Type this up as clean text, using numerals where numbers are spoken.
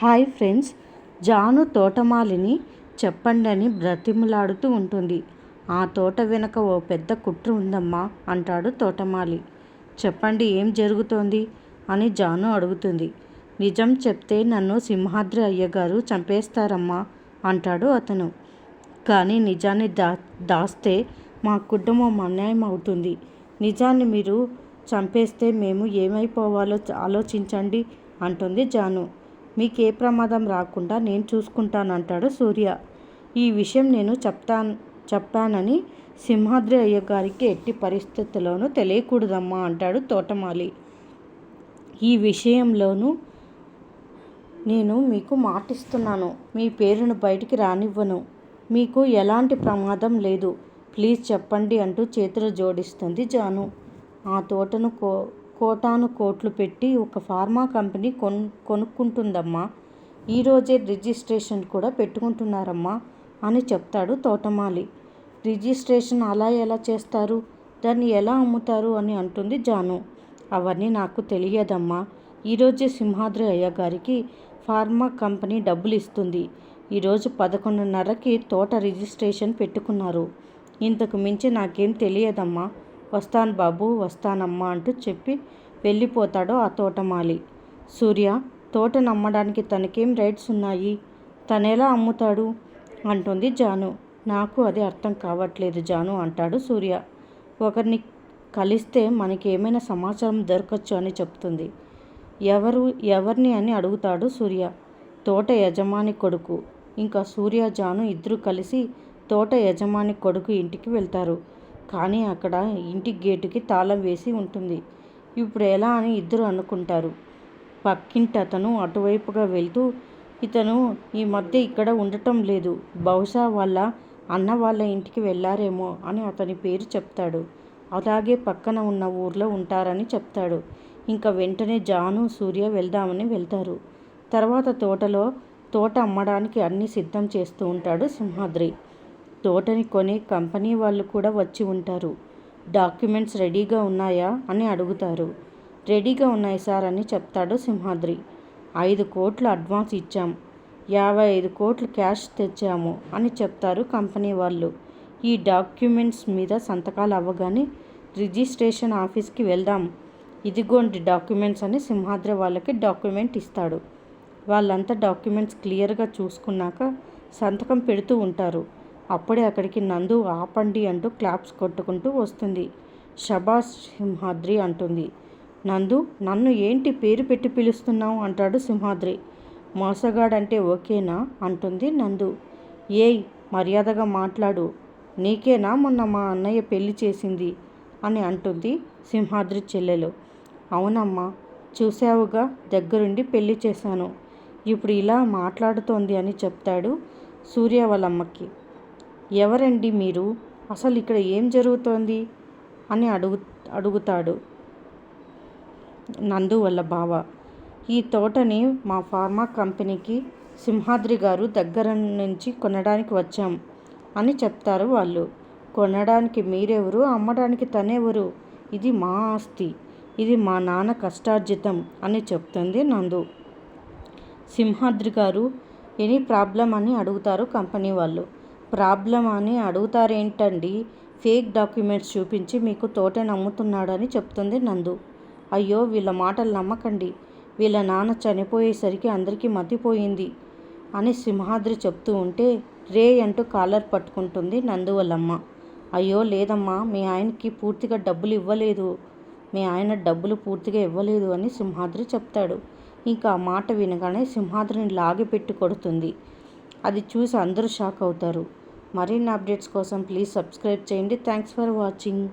Hi friends, Janu తోటమాలిని చెప్పండి అని బ్రతిమలాడుతూ ఉంటుంది. ఆ తోట వెనక ఓ పెద్ద కుట్ర ఉందమ్మా అంటాడు తోటమాలి. చెప్పండి, ఏం జరుగుతోంది అని జాను అడుగుతుంది. నిజం చెప్తే నన్ను సింహాద్రి అయ్యగారు చంపేస్తారమ్మా అంటాడు అతను. కానీ నిజాన్ని దాస్తే మా కుటుంబం అన్యాయం అవుతుంది. నిజాన్ని మీరు చంపేస్తే మేము ఏమైపోవాలో ఆలోచించండి అంటుంది జాను. మీకే ప్రమాదం రాకుండా నేను చూసుకుంటానంటాడు సూర్య. ఈ విషయం నేను చెప్పానని సింహాద్రి అయ్యగారికి ఎట్టి పరిస్థితుల్లోనూ తెలియకూడదమ్మా అంటాడు తోటమాలి. ఈ విషయంలోనూ నేను మీకు మాటిస్తున్నాను, మీ పేరును బయటికి రానివ్వను. మీకు ఎలాంటి ప్రమాదం లేదు. ప్లీజ్ చెప్పండి అంటూ చేతులు జోడిస్తుంది జాను. ఆ తోటను కోటాను కోట్లు పెట్టి ఒక ఫార్మా కంపెనీ కొనుక్కుంటుందమ్మా. ఈరోజే రిజిస్ట్రేషన్ కూడా పెట్టుకుంటున్నారమ్మా అని చెప్తాడు తోటమాలి. రిజిస్ట్రేషన్ అలా ఎలా చేస్తారు, దాన్ని ఎలా అమ్ముతారు అని అంటుంది జాను. అవన్నీ నాకు తెలియదమ్మా. ఈరోజే సింహాద్రి అయ్యగారికి ఫార్మా కంపెనీ డబ్బులు ఇస్తుంది. ఈరోజు 11:30కి తోట రిజిస్ట్రేషన్ పెట్టుకున్నారు. ఇంతకు మించి నాకేం తెలియదమ్మా. వస్తాను బాబు, వస్తానమ్మా అంటూ చెప్పి వెళ్ళిపోతాడు ఆ తోటమాలి. సూర్య, తోటను అమ్మడానికి తనకేం రైట్స్ ఉన్నాయి, తనెలా అమ్ముతాడు అంటుంది జాను. నాకు అది అర్థం కావట్లేదు జాను అంటాడు సూర్య. ఒకరిని కలిస్తే మనకి ఏమైనా సమాచారం దొరకచ్చు అని చెప్తుంది. ఎవరిని అని అడుగుతాడు సూర్య. తోట యజమాని కొడుకు. ఇంకా సూర్య జాను ఇద్దరు కలిసి తోట యజమాని కొడుకు ఇంటికి వెళ్తారు. కానీ అక్కడ ఇంటి గేటుకి తాళం వేసి ఉంటుంది. ఇప్పుడు ఎలా అని ఇద్దరు అనుకుంటారు. పక్కింటి అతను అటువైపుగా వెళ్తూ, ఇతను ఈ మధ్య ఇక్కడ ఉండటం లేదు, బహుశా వాళ్ళ అన్న వాళ్ళ ఇంటికి వెళ్ళారేమో అని అతని పేరు చెప్తాడు. అలాగే పక్కన ఉన్న ఊర్లో ఉంటారని చెప్తాడు. ఇంకా వెంటనే జాను సూర్య వెళ్దామని వెళ్తారు. తర్వాత తోట అమ్మడానికి అన్నీ సిద్ధం చేస్తూ ఉంటాడు సింహాద్రి. తోటని కొనే కంపెనీ వాళ్ళు కూడా వచ్చి ఉంటారు. డాక్యుమెంట్స్ రెడీగా ఉన్నాయా అని అడుగుతారు. రెడీగా ఉన్నాయి సార్ అని చెప్తాడు సింహాద్రి. 5 కోట్లు అడ్వాన్స్ ఇచ్చాం, 55 కోట్లు క్యాష్ తెచ్చాము అని చెప్తారు కంపెనీ వాళ్ళు. ఈ డాక్యుమెంట్స్ మీద సంతకాలు అవ్వగానే రిజిస్ట్రేషన్ ఆఫీస్కి వెళ్దాం, ఇదిగోండి డాక్యుమెంట్స్ అని సింహాద్రి వాళ్ళకి డాక్యుమెంట్ ఇస్తాడు. వాళ్ళంతా డాక్యుమెంట్స్ క్లియర్గా చూసుకున్నాక సంతకం పెడుతూ ఉంటారు. అప్పుడే అక్కడికి నందు ఆపండి అంటూ క్లాప్స్ కొట్టుకుంటూ వస్తుంది. షబాష్ సింహాద్రి అంటుంది. నందు, నన్ను ఏంటి పేరు పెట్టి పిలుస్తున్నావు అంటాడు సింహాద్రి. మోసగాడంటే ఓకేనా అంటుంది నందు. ఏయ్, మర్యాదగా మాట్లాడు, నీకేనా మొన్న మా అన్నయ్య పెళ్లి చేసింది అని అంటుంది సింహాద్రి చెల్లెలు. అవునమ్మా, చూసావుగా, దగ్గరుండి పెళ్లి చేశాను, ఇప్పుడు ఇలా మాట్లాడుతోంది అని చెప్తాడు సూర్య వాళ్ళమ్మకి. ఎవరండి మీరు, అసలు ఇక్కడ ఏం జరుగుతోంది అని అడుగుతాడు నందు వాళ్ళ బావ. ఈ తోటని మా ఫార్మా కంపెనీకి సింహాద్రి గారు దగ్గర నుంచి కొనడానికి వచ్చాం అని చెప్తారు వాళ్ళు. కొనడానికి మీరెవరు, అమ్మడానికి తనెవరు, ఇది మా ఆస్తి, ఇది మా నాన్న కష్టార్జితం అని చెప్తుంది నందు. సింహాద్రి గారు, ఎనీ ప్రాబ్లం అని అడుగుతారు కంపెనీ వాళ్ళు. ప్రాబ్లం అని అడుగుతారేంటండి, ఫేక్ డాక్యుమెంట్స్ చూపించి మీకు తోటని అమ్ముతున్నాడని చెప్తుంది నందు. అయ్యో, వీళ్ళ మాటలు నమ్మకండి, వీళ్ళ నాన్న చనిపోయేసరికి అందరికీ మతిపోయింది అని సింహాద్రి చెప్తూ ఉంటే రే అంటూ కాలర్ పట్టుకుంటుంది నందు వాళ్ళమ్మ. అయ్యో లేదమ్మా, మీ ఆయనకి పూర్తిగా డబ్బులు ఇవ్వలేదు అని సింహాద్రి చెప్తాడు. ఇంకా ఆ మాట వినగానే సింహాద్రిని లాగిపెట్టి కొడుతుంది. అది చూసి అందరూ షాక్ అవుతారు. మరిన్ని అప్డేట్స్ కోసం ప్లీజ్ సబ్స్క్రైబ్ చేయండి. Thanks for watching.